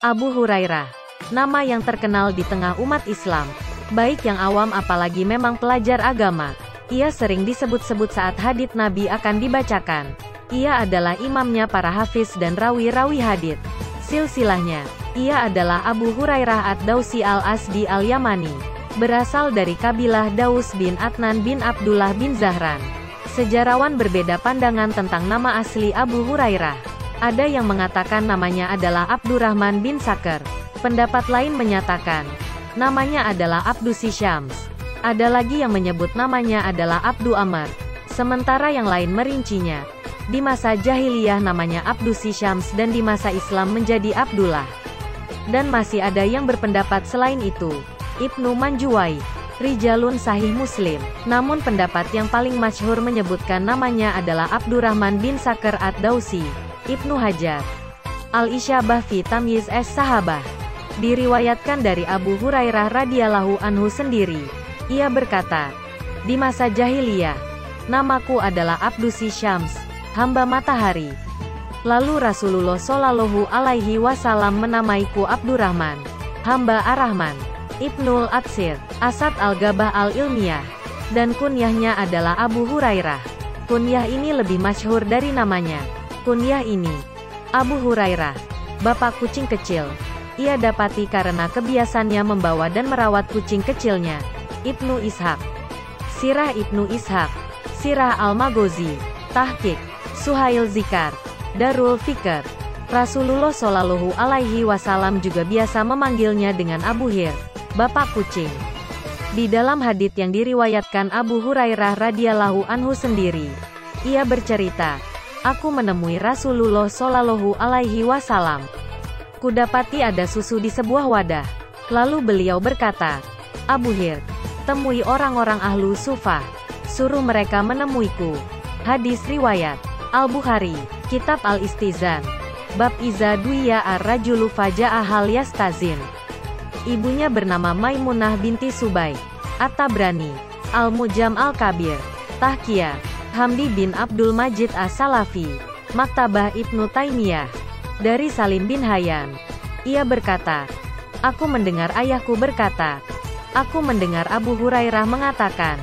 Abu Hurairah, nama yang terkenal di tengah umat Islam, baik yang awam apalagi memang pelajar agama. Ia sering disebut-sebut saat hadits Nabi akan dibacakan. Ia adalah imamnya para hafiz dan rawi-rawi hadits. Silsilahnya, ia adalah Abu Hurairah ad-Dausi al-Asdi al-Yamani. Berasal dari kabilah Daus bin Adnan bin Abdullah bin Zahran. Sejarawan berbeda pandangan tentang nama asli Abu Hurairah. Ada yang mengatakan namanya adalah Abdurrahman bin Sakhr. Pendapat lain menyatakan, namanya adalah Abdu Syams. Ada lagi yang menyebut namanya adalah Abdu Amr. Sementara yang lain merincinya. Di masa jahiliyah namanya Abdu Syams dan di masa Islam menjadi Abdullah. Dan masih ada yang berpendapat selain itu. Ibnu Manjuwai, Rijalun Sahih Muslim. Namun pendapat yang paling masyhur menyebutkan namanya adalah Abdurrahman bin Sakhr ad-Dausi. Ibnu Hajar, Al-Isyabah fi Tamyiz as-Sahabah. Diriwayatkan dari Abu Hurairah radhiyallahu anhu sendiri. Ia berkata, di masa jahiliyah, namaku adalah Abdu Syams, hamba matahari. Lalu Rasulullah Shallallahu alaihi wasallam menamaiku Abdurrahman, hamba Ar-Rahman. Ibnul Atsir, Asad al-Gabah al-Ilmiyah, dan kunyahnya adalah Abu Hurairah. Kunyah ini lebih masyhur dari namanya. Kunyah ini, Abu Hurairah, bapak kucing kecil. Ia dapati karena kebiasaannya membawa dan merawat kucing kecilnya. Ibnu Ishaq, Sirah Ibnu Ishaq, Sirah al-Maghazi, Tahqiq, Suhail Zikar, Darul Fikr. Rasulullah Shallallahu alaihi wasallam juga biasa memanggilnya dengan Abu Hir, bapak kucing. Di dalam hadits yang diriwayatkan Abu Hurairah radhiyallahu anhu sendiri, ia bercerita, aku menemui Rasulullah Shallallahu alaihi wasallam. Kudapati ada susu di sebuah wadah. Lalu beliau berkata, Abu Hir, temui orang-orang ahlu sufah, suruh mereka menemuiku. Hadis riwayat Al-Bukhari, Kitab Al-Istizan, Bab Iza Duya ar-Rajulu Faja'a hal yastazin. Ibunya bernama Maimunah binti Subay. At-Tabrani, Al-Mujam Al-Kabir, Tahkiyah, Hamdi bin Abdul Majid As-Salafi, Maktabah Ibnu Taimiyah. Dari Salim bin Hayyan, ia berkata, aku mendengar ayahku berkata, aku mendengar Abu Hurairah mengatakan,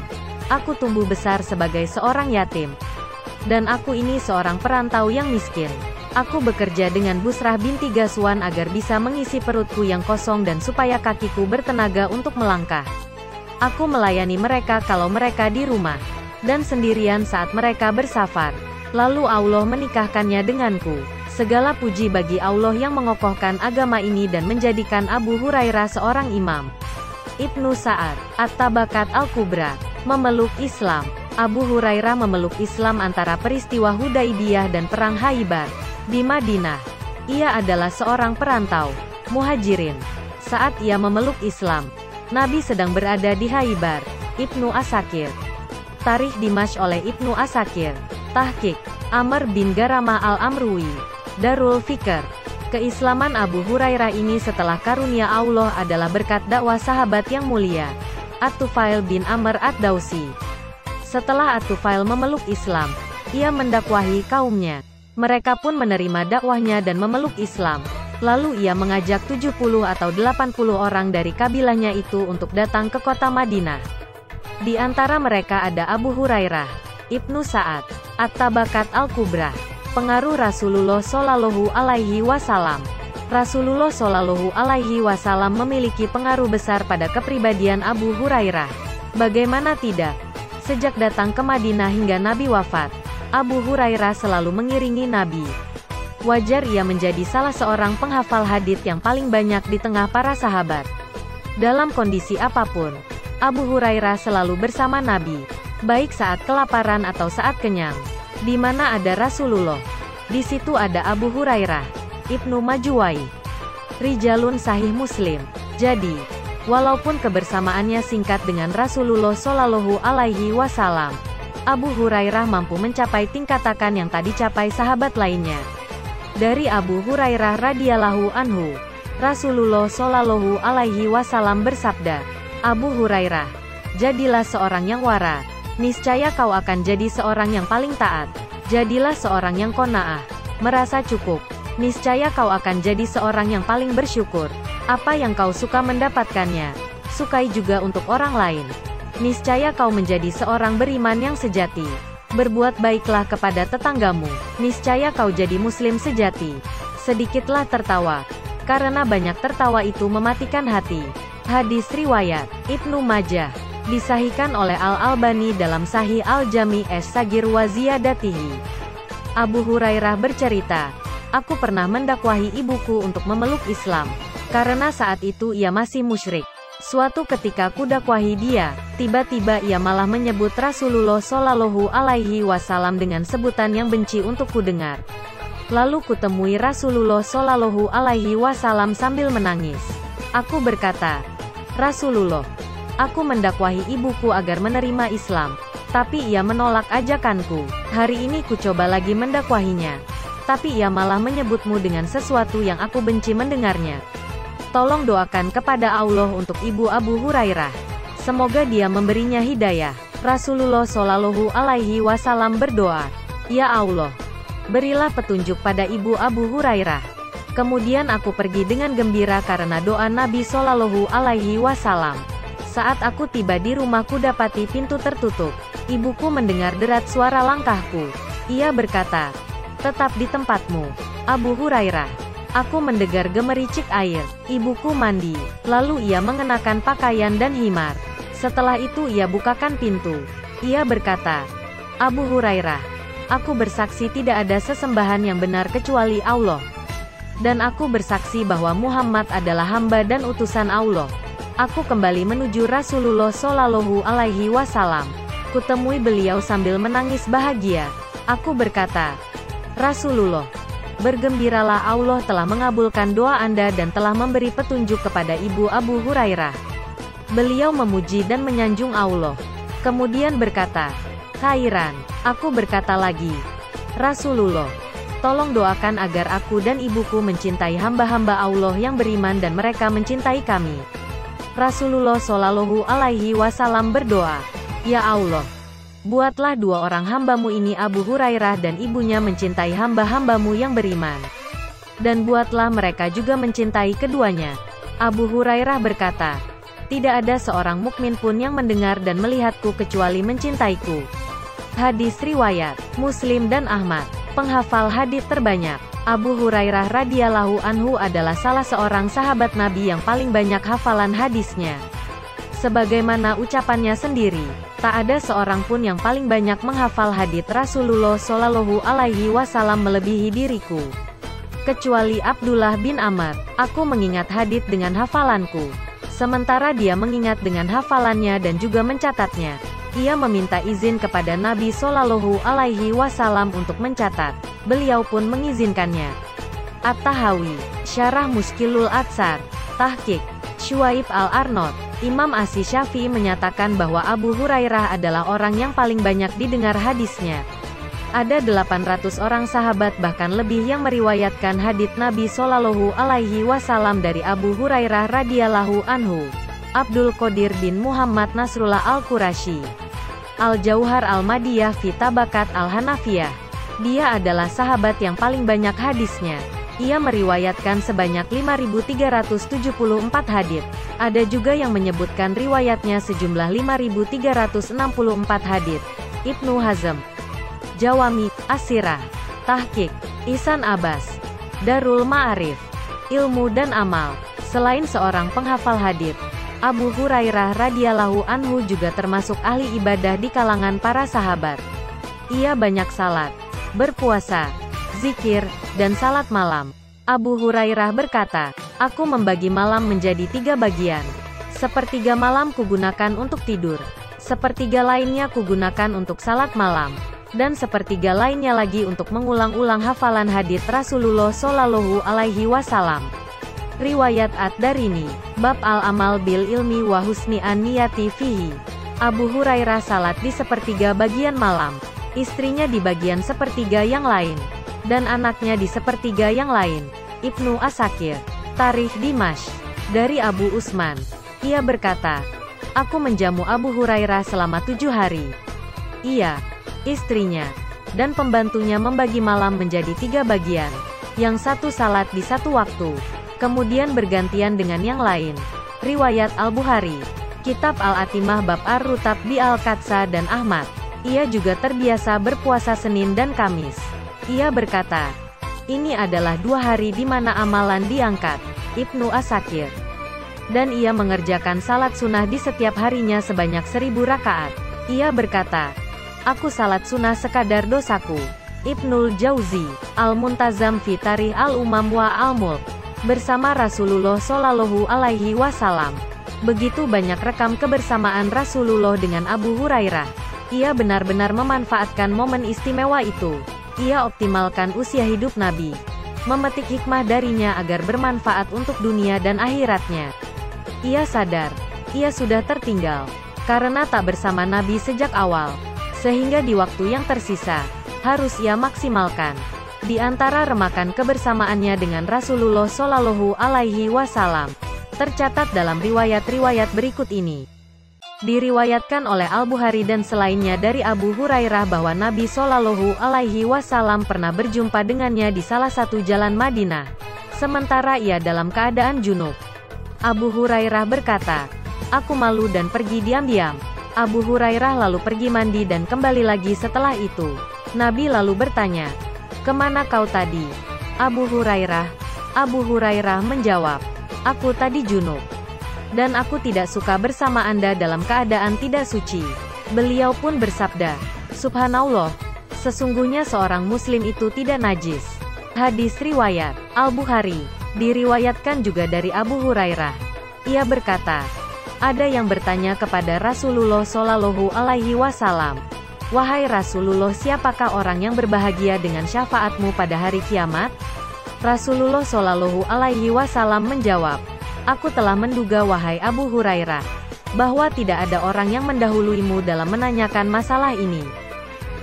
aku tumbuh besar sebagai seorang yatim, dan aku ini seorang perantau yang miskin. Aku bekerja dengan Busrah binti Gaswan agar bisa mengisi perutku yang kosong dan supaya kakiku bertenaga untuk melangkah. Aku melayani mereka kalau mereka di rumah, dan sendirian saat mereka bersafar. Lalu Allah menikahkannya denganku. Segala puji bagi Allah yang mengokohkan agama ini dan menjadikan Abu Hurairah seorang imam. Ibnu Sa'ad, At-Tabakat Al-Kubra, memeluk Islam. Abu Hurairah memeluk Islam antara peristiwa Hudaibiyah dan Perang Khaybar. Di Madinah, ia adalah seorang perantau, muhajirin. Saat ia memeluk Islam, Nabi sedang berada di Khaybar. Ibnu Asakir, Tarikh Dimashq oleh Ibnu Asakir, Tahqiq, Amr bin Garamah al-Amrui, Darul Fikr. Keislaman Abu Hurairah ini setelah karunia Allah adalah berkat dakwah sahabat yang mulia, At-Tufail bin Amr ad-Dausi. Setelah At-Tufail memeluk Islam, ia mendakwahi kaumnya. Mereka pun menerima dakwahnya dan memeluk Islam. Lalu ia mengajak 70 atau 80 orang dari kabilahnya itu untuk datang ke kota Madinah. Di antara mereka ada Abu Hurairah, Ibnu Sa'ad, At-Tabakat Al-Kubra. Pengaruh Rasulullah Shallallahu alaihi wasallam. Rasulullah Shallallahu alaihi wasallam memiliki pengaruh besar pada kepribadian Abu Hurairah. Bagaimana tidak? Sejak datang ke Madinah hingga Nabi wafat, Abu Hurairah selalu mengiringi Nabi. Wajar ia menjadi salah seorang penghafal hadits yang paling banyak di tengah para sahabat. Dalam kondisi apapun, Abu Hurairah selalu bersama Nabi, baik saat kelaparan atau saat kenyang. Di mana ada Rasulullah, di situ ada Abu Hurairah. Ibnu Manjuwai, Rijalun Sahih Muslim. Jadi, walaupun kebersamaannya singkat dengan Rasulullah Shallallahu alaihi wasallam, Abu Hurairah mampu mencapai tingkatan yang tak dicapai sahabat lainnya. Dari Abu Hurairah radhiyallahu anhu, Rasulullah Shallallahu alaihi wasallam bersabda, Abu Hurairah, jadilah seorang yang wara, niscaya kau akan jadi seorang yang paling taat. Jadilah seorang yang qanaah, merasa cukup, Niscaya kau akan jadi seorang yang paling bersyukur. Apa yang kau suka mendapatkannya, sukai juga untuk orang lain. Niscaya kau menjadi seorang beriman yang sejati. Berbuat baiklah kepada tetanggamu. Niscaya kau jadi muslim sejati. Sedikitlah tertawa, karena banyak tertawa itu mematikan hati. Hadis riwayat Ibnu Majah. Disahihkan oleh Al-Albani dalam Sahih Al-Jami' as-Saghir wa Ziyadatihi. Abu Hurairah bercerita, aku pernah mendakwahi ibuku untuk memeluk Islam, karena saat itu ia masih musyrik. Suatu ketika ku dakwahi dia, tiba-tiba ia malah menyebut Rasulullah Shallallahu Alaihi Wasallam dengan sebutan yang benci untuk ku dengar. Lalu kutemui Rasulullah Shallallahu Alaihi Wasallam sambil menangis. Aku berkata, Rasulullah, aku mendakwahi ibuku agar menerima Islam, tapi ia menolak ajakanku. Hari ini ku coba lagi mendakwahinya, tapi ia malah menyebutmu dengan sesuatu yang aku benci mendengarnya. Tolong doakan kepada Allah untuk ibu Abu Hurairah. Semoga dia memberinya hidayah. Rasulullah Shallallahu Alaihi Wasallam berdoa, Ya Allah, berilah petunjuk pada ibu Abu Hurairah. Kemudian aku pergi dengan gembira karena doa Nabi Shallallahu Alaihi Wasallam. Saat aku tiba di rumahku dapati pintu tertutup. Ibuku mendengar derat suara langkahku. Ia berkata, tetap di tempatmu, Abu Hurairah. Aku mendengar gemericik air. Ibuku mandi. Lalu ia mengenakan pakaian dan himar. Setelah itu ia bukakan pintu. Ia berkata, Abu Hurairah, aku bersaksi tidak ada sesembahan yang benar kecuali Allah. Dan aku bersaksi bahwa Muhammad adalah hamba dan utusan Allah. Aku kembali menuju Rasulullah Shallallahu Alaihi Wasallam. Kutemui beliau sambil menangis bahagia. Aku berkata, Rasulullah, bergembiralah, Allah telah mengabulkan doa Anda dan telah memberi petunjuk kepada ibu Abu Hurairah. Beliau memuji dan menyanjung Allah. Kemudian berkata, khairan. Aku berkata lagi, Rasulullah, tolong doakan agar aku dan ibuku mencintai hamba-hamba Allah yang beriman dan mereka mencintai kami. Rasulullah Shallallahu Alaihi Wasallam berdoa, Ya Allah, buatlah dua orang hambamu ini Abu Hurairah dan ibunya mencintai hamba-hambamu yang beriman. Dan buatlah mereka juga mencintai keduanya. Abu Hurairah berkata, tidak ada seorang mukmin pun yang mendengar dan melihatku kecuali mencintaiku. Hadis riwayat Muslim dan Ahmad. Penghafal hadis terbanyak. Abu Hurairah radhiyallahu anhu adalah salah seorang sahabat Nabi yang paling banyak hafalan hadisnya. Sebagaimana ucapannya sendiri, tak ada seorang pun yang paling banyak menghafal hadits Rasulullah Shallallahu Alaihi Wasallam melebihi diriku. Kecuali Abdullah bin Amr, aku mengingat hadits dengan hafalanku. Sementara dia mengingat dengan hafalannya dan juga mencatatnya. Ia meminta izin kepada Nabi Shallallahu Alaihi Wasallam untuk mencatat. Beliau pun mengizinkannya. At-Tahawi, Syarah Mushkilul Atsar, Tahqiq, Syuaib Al-Arnaud. Imam Asy-Syafi'i menyatakan bahwa Abu Hurairah adalah orang yang paling banyak didengar hadisnya. Ada 800 orang sahabat bahkan lebih yang meriwayatkan hadits Nabi Shallallahu Alaihi Wasallam dari Abu Hurairah radhiyallahu anhu. Abdul Qadir bin Muhammad Nasrullah Al-Qurasyi, Al-Jauhar Al-Madiyah fi Tabakat Al-Hanafiyah. Dia adalah sahabat yang paling banyak hadisnya. Ia meriwayatkan sebanyak 5.374 hadits. Ada juga yang menyebutkan riwayatnya sejumlah 5.364 hadits. Ibnu Hazm, Jawami As-Sirah, Tahqiq, Ihsan Abbas, Darul Ma'arif, Ilmu dan Amal. Selain seorang penghafal hadits, Abu Hurairah radhiyallahu anhu juga termasuk ahli ibadah di kalangan para sahabat. Ia banyak salat, berpuasa, zikir, dan salat malam. Abu Hurairah berkata, aku membagi malam menjadi 3 bagian. Sepertiga malam kugunakan untuk tidur, sepertiga lainnya kugunakan untuk salat malam, dan sepertiga lainnya lagi untuk mengulang-ulang hafalan hadits Rasulullah Shallallahu Alaihi Wasallam. Riwayat Ad-Darini, Bab Al-Amal Bil Ilmi wa Husni An-Niyati Fihi. Abu Hurairah salat di sepertiga bagian malam, istrinya di bagian sepertiga yang lain, dan anaknya di sepertiga yang lain. Ibnu Asakir, Tarikh Dimash, dari Abu Usman. Ia berkata, aku menjamu Abu Hurairah selama 7 hari. Ia, istrinya, dan pembantunya membagi malam menjadi 3 bagian. Yang satu salat di satu waktu, kemudian bergantian dengan yang lain. Riwayat Al-Bukhari, Kitab Al-Atimah bab Ar-Rutab bi Al-Qatsa dan Ahmad. Ia juga terbiasa berpuasa Senin dan Kamis. Ia berkata, ini adalah 2 hari di mana amalan diangkat. Ibnu Asakir. Dan ia mengerjakan salat sunnah di setiap harinya sebanyak 1000 rakaat. Ia berkata, aku salat sunnah sekadar dosaku. Ibnul Jauzi, Al-Muntazam fi Tarikh Al-Umam wa Al-Mulk. Bersama Rasulullah Shallallahu Alaihi Wasallam. Begitu banyak rekam kebersamaan Rasulullah dengan Abu Hurairah. Ia benar-benar memanfaatkan momen istimewa itu. Ia optimalkan usia hidup Nabi. Memetik hikmah darinya agar bermanfaat untuk dunia dan akhiratnya. Ia sadar, ia sudah tertinggal, karena tak bersama Nabi sejak awal, sehingga di waktu yang tersisa, harus ia maksimalkan. Di antara remakan kebersamaannya dengan Rasulullah Shallallahu Alaihi Wasallam, tercatat dalam riwayat-riwayat berikut ini. Diriwayatkan oleh Al-Bukhari dan selainnya dari Abu Hurairah bahwa Nabi Shallallahu Alaihi Wasallam pernah berjumpa dengannya di salah satu jalan Madinah, sementara ia dalam keadaan junub. Abu Hurairah berkata, aku malu dan pergi diam-diam. Abu Hurairah lalu pergi mandi dan kembali lagi setelah itu. Nabi lalu bertanya, kemana kau tadi? Abu Hurairah menjawab, aku tadi junub. Dan aku tidak suka bersama Anda dalam keadaan tidak suci. Beliau pun bersabda, Subhanallah, sesungguhnya seorang muslim itu tidak najis. Hadis riwayat Al-Bukhari. Diriwayatkan juga dari Abu Hurairah. Ia berkata, ada yang bertanya kepada Rasulullah Shallallahu Alaihi Wasallam, wahai Rasulullah, siapakah orang yang berbahagia dengan syafaatmu pada hari kiamat? Rasulullah Shallallahu Alaihi Wasallam menjawab, aku telah menduga wahai Abu Hurairah, bahwa tidak ada orang yang mendahuluimu dalam menanyakan masalah ini.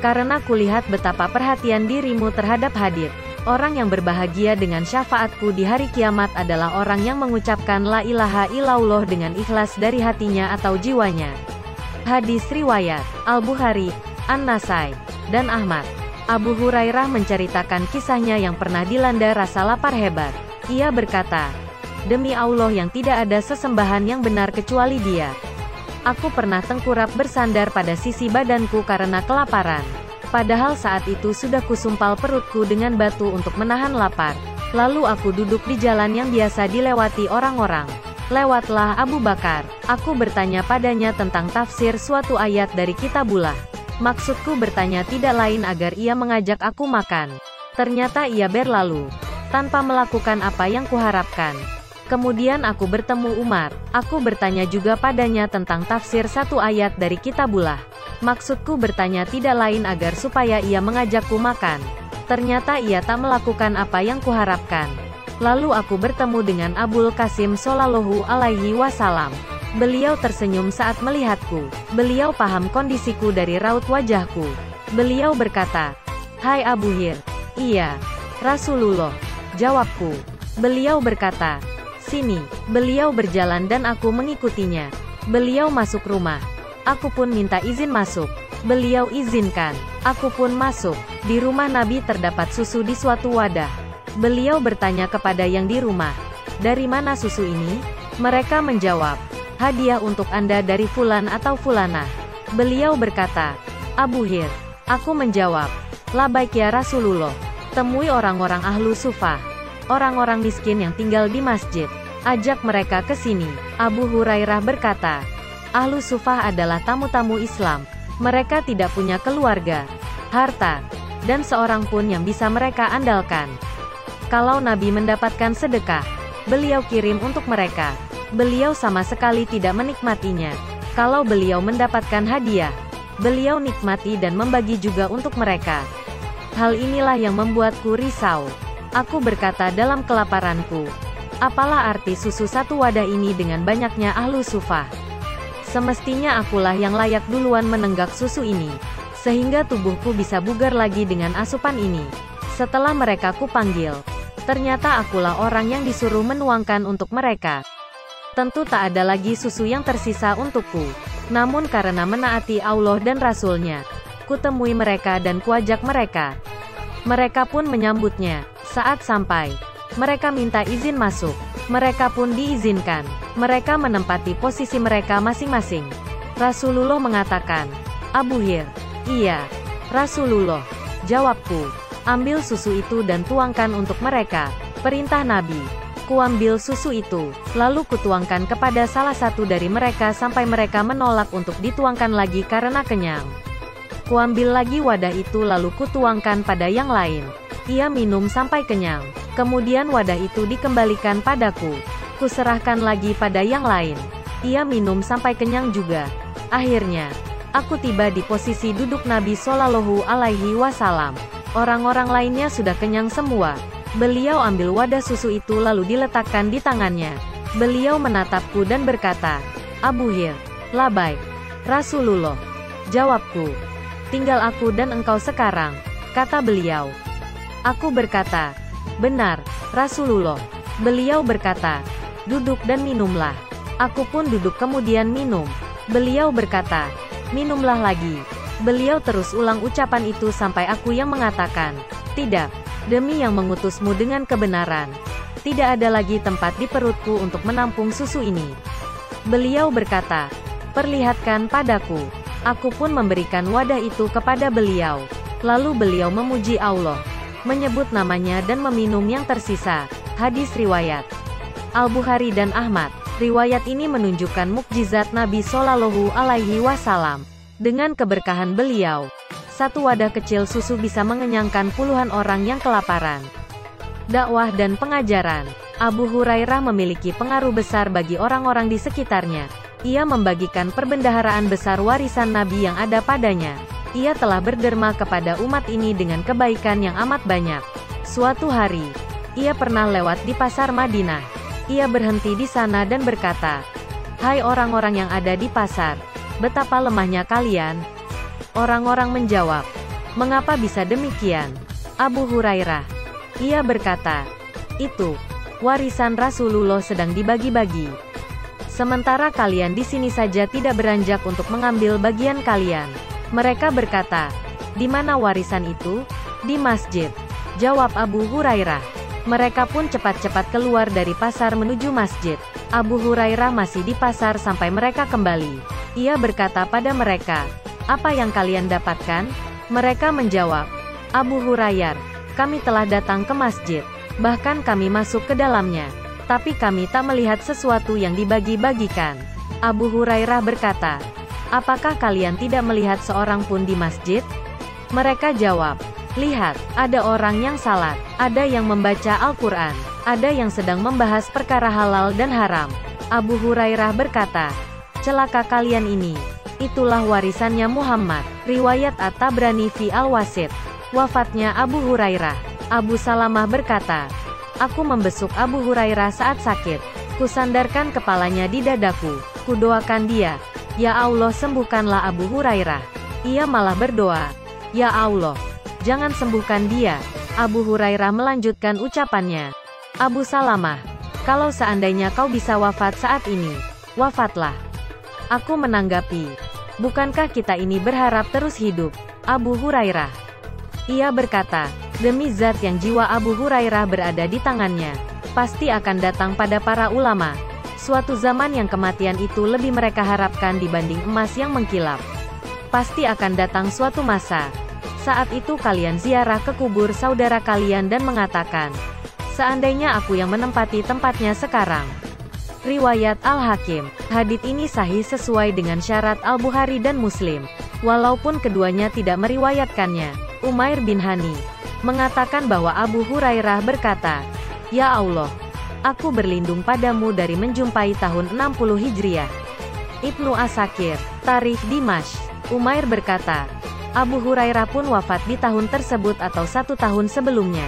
Karena kulihat betapa perhatian dirimu terhadap hadits. Orang yang berbahagia dengan syafaatku di hari kiamat adalah orang yang mengucapkan la ilaha illallah dengan ikhlas dari hatinya atau jiwanya. Hadis riwayat Al-Bukhari, An-Nasai, dan Ahmad. Abu Hurairah menceritakan kisahnya yang pernah dilanda rasa lapar hebat. Ia berkata, demi Allah yang tidak ada sesembahan yang benar kecuali Dia. Aku pernah tengkurap bersandar pada sisi badanku karena kelaparan. Padahal saat itu sudah kusumpal perutku dengan batu untuk menahan lapar. Lalu aku duduk di jalan yang biasa dilewati orang-orang. Lewatlah Abu Bakar. Aku bertanya padanya tentang tafsir suatu ayat dari Kitabullah. Maksudku bertanya tidak lain agar ia mengajak aku makan. Ternyata ia berlalu, tanpa melakukan apa yang kuharapkan. Kemudian aku bertemu Umar. Aku bertanya juga padanya tentang tafsir satu ayat dari Kitabullah. Maksudku bertanya tidak lain agar supaya ia mengajakku makan. Ternyata ia tak melakukan apa yang kuharapkan. Lalu aku bertemu dengan Abul Qasim Shallallahu Alaihi Wasallam. Beliau tersenyum saat melihatku. Beliau paham kondisiku dari raut wajahku. Beliau berkata, hai Abu Hir. Iya, Rasulullah, jawabku. Beliau berkata, sini. Beliau berjalan dan aku mengikutinya. Beliau masuk rumah. Aku pun minta izin masuk. Beliau izinkan. Aku pun masuk. Di rumah Nabi terdapat susu di suatu wadah. Beliau bertanya kepada yang di rumah, dari mana susu ini? Mereka menjawab, hadiah untuk Anda dari Fulan atau Fulanah. Beliau berkata, Abu Hir. Aku menjawab, labaik ya Rasulullah. Temui orang-orang ahlu sufah, orang-orang miskin yang tinggal di masjid. Ajak mereka ke sini. Abu Hurairah berkata, ahlu sufah adalah tamu-tamu Islam. Mereka tidak punya keluarga, harta, dan seorang pun yang bisa mereka andalkan. Kalau Nabi mendapatkan sedekah, beliau kirim untuk mereka. Beliau sama sekali tidak menikmatinya. Kalau beliau mendapatkan hadiah, beliau nikmati dan membagi juga untuk mereka. Hal inilah yang membuatku risau. Aku berkata dalam kelaparanku, apalah arti susu satu wadah ini dengan banyaknya ahlu sufah? Semestinya akulah yang layak duluan menenggak susu ini, sehingga tubuhku bisa bugar lagi dengan asupan ini. Setelah mereka kupanggil, ternyata akulah orang yang disuruh menuangkan untuk mereka. Tentu tak ada lagi susu yang tersisa untukku. Namun karena menaati Allah dan Rasul-Nya, kutemui mereka dan kuajak mereka. Mereka pun menyambutnya. Saat sampai, mereka minta izin masuk. Mereka pun diizinkan. Mereka menempati posisi mereka masing-masing. Rasulullah mengatakan, "Abu Hir." "Iya, Rasulullah," jawabku. "Ambil susu itu dan tuangkan untuk mereka," perintah Nabi. Kuambil susu itu, lalu kutuangkan kepada salah satu dari mereka sampai mereka menolak untuk dituangkan lagi karena kenyang. Kuambil lagi wadah itu lalu kutuangkan pada yang lain. Ia minum sampai kenyang. Kemudian wadah itu dikembalikan padaku. Kuserahkan lagi pada yang lain. Ia minum sampai kenyang juga. Akhirnya, aku tiba di posisi duduk Nabi Shallallahu Alaihi Wasallam. Orang-orang lainnya sudah kenyang semua. Beliau ambil wadah susu itu lalu diletakkan di tangannya. Beliau menatapku dan berkata, "Abu Hir." "Labaik, Rasulullah," jawabku. "Tinggal aku dan engkau sekarang," kata beliau. Aku berkata, "Benar, Rasulullah." Beliau berkata, "Duduk dan minumlah." Aku pun duduk kemudian minum. Beliau berkata, "Minumlah lagi." Beliau terus ulang ucapan itu sampai aku yang mengatakan, "Tidak, demi yang mengutusmu dengan kebenaran, tidak ada lagi tempat di perutku untuk menampung susu ini." Beliau berkata, "Perlihatkan padaku." Aku pun memberikan wadah itu kepada beliau. Lalu beliau memuji Allah, menyebut namanya dan meminum yang tersisa. Hadis riwayat Al-Bukhari dan Ahmad. Riwayat ini menunjukkan mukjizat Nabi Shallallahu Alaihi Wasallam. Dengan keberkahan beliau, satu wadah kecil susu bisa mengenyangkan puluhan orang yang kelaparan. Dakwah dan pengajaran. Abu Hurairah memiliki pengaruh besar bagi orang-orang di sekitarnya. Ia membagikan perbendaharaan besar warisan Nabi yang ada padanya. Ia telah berderma kepada umat ini dengan kebaikan yang amat banyak. Suatu hari, ia pernah lewat di pasar Madinah. Ia berhenti di sana dan berkata, "Hai orang-orang yang ada di pasar, betapa lemahnya kalian." Orang-orang menjawab, "Mengapa bisa demikian, Abu Hurairah?" Ia berkata, "Itu, warisan Rasulullah sedang dibagi-bagi. Sementara kalian di sini saja tidak beranjak untuk mengambil bagian kalian." Mereka berkata, "Di mana warisan itu?" "Di masjid," jawab Abu Hurairah. Mereka pun cepat-cepat keluar dari pasar menuju masjid. Abu Hurairah masih di pasar sampai mereka kembali. Ia berkata pada mereka, "Apa yang kalian dapatkan?" Mereka menjawab, "Abu Hurairah, kami telah datang ke masjid. Bahkan kami masuk ke dalamnya. Tapi kami tak melihat sesuatu yang dibagi-bagikan." Abu Hurairah berkata, "Apakah kalian tidak melihat seorang pun di masjid?" Mereka jawab, "Lihat, ada orang yang salat, ada yang membaca Al-Quran, ada yang sedang membahas perkara halal dan haram." Abu Hurairah berkata, "Celaka kalian ini. Itulah warisannya Muhammad." Riwayat At-Tabrani fi Al-Wasit. Wafatnya Abu Hurairah. Abu Salamah berkata, "Aku membesuk Abu Hurairah saat sakit. Kusandarkan kepalanya di dadaku. Kudoakan dia, 'Ya Allah, sembuhkanlah Abu Hurairah.' Ia malah berdoa, 'Ya Allah, jangan sembuhkan dia.'" Abu Hurairah melanjutkan ucapannya, "Abu Salamah, kalau seandainya kau bisa wafat saat ini, wafatlah." Aku menanggapi, "Bukankah kita ini berharap terus hidup, Abu Hurairah?" Ia berkata, "Demi zat yang jiwa Abu Hurairah berada di tangannya, pasti akan datang pada para ulama suatu zaman yang kematian itu lebih mereka harapkan dibanding emas yang mengkilap. Pasti akan datang suatu masa, saat itu kalian ziarah ke kubur saudara kalian dan mengatakan, 'Seandainya aku yang menempati tempatnya sekarang.'" Riwayat Al-Hakim. Hadits ini sahih sesuai dengan syarat Al-Bukhari dan Muslim, walaupun keduanya tidak meriwayatkannya. Umair bin Hani mengatakan bahwa Abu Hurairah berkata, "Ya Allah, aku berlindung padamu dari menjumpai tahun 60 Hijriah." Ibnu Asakir, Tarikh Dimash. Umair berkata, Abu Hurairah pun wafat di tahun tersebut atau 1 tahun sebelumnya.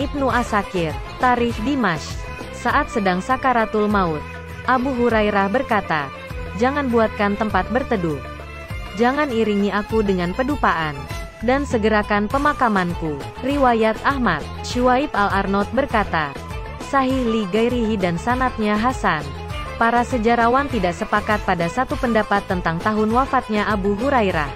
Ibnu Asakir, Tarikh Dimash. Saat sedang sakaratul maut, Abu Hurairah berkata, "Jangan buatkan tempat berteduh. Jangan iringi aku dengan pedupaan. Dan segerakan pemakamanku." Riwayat Ahmad. Syuaib Al-Arnaud berkata, "Sahih li gairihi dan sanadnya hasan." Para sejarawan tidak sepakat pada satu pendapat tentang tahun wafatnya Abu Hurairah.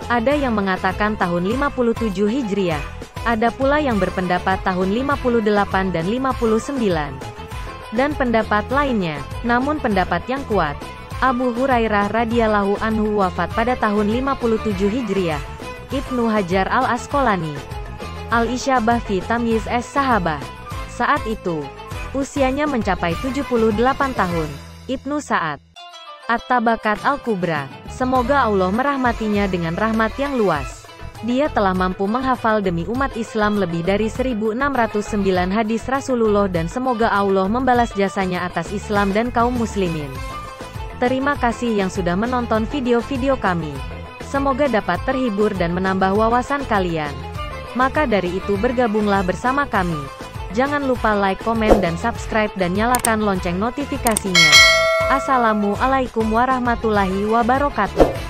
Ada yang mengatakan tahun 57 Hijriah. Ada pula yang berpendapat tahun 58 dan 59. Dan pendapat lainnya, namun pendapat yang kuat, Abu Hurairah radhiyallahu anhu wafat pada tahun 57 Hijriah. Ibnu Hajar al-Asqalani, Al-Isyabah fi Tamyiz as-Sahabah. Saat itu, usianya mencapai 78 tahun. Ibnu Sa'ad At-Tabaqat Al-Kubra, semoga Allah merahmatinya dengan rahmat yang luas. Dia telah mampu menghafal demi umat Islam lebih dari 1609 hadis Rasulullah dan semoga Allah membalas jasanya atas Islam dan kaum muslimin. Terima kasih yang sudah menonton video-video kami. Semoga dapat terhibur dan menambah wawasan kalian. Maka dari itu bergabunglah bersama kami. Jangan lupa like, komen, dan subscribe dan nyalakan lonceng notifikasinya. Assalamualaikum warahmatullahi wabarakatuh.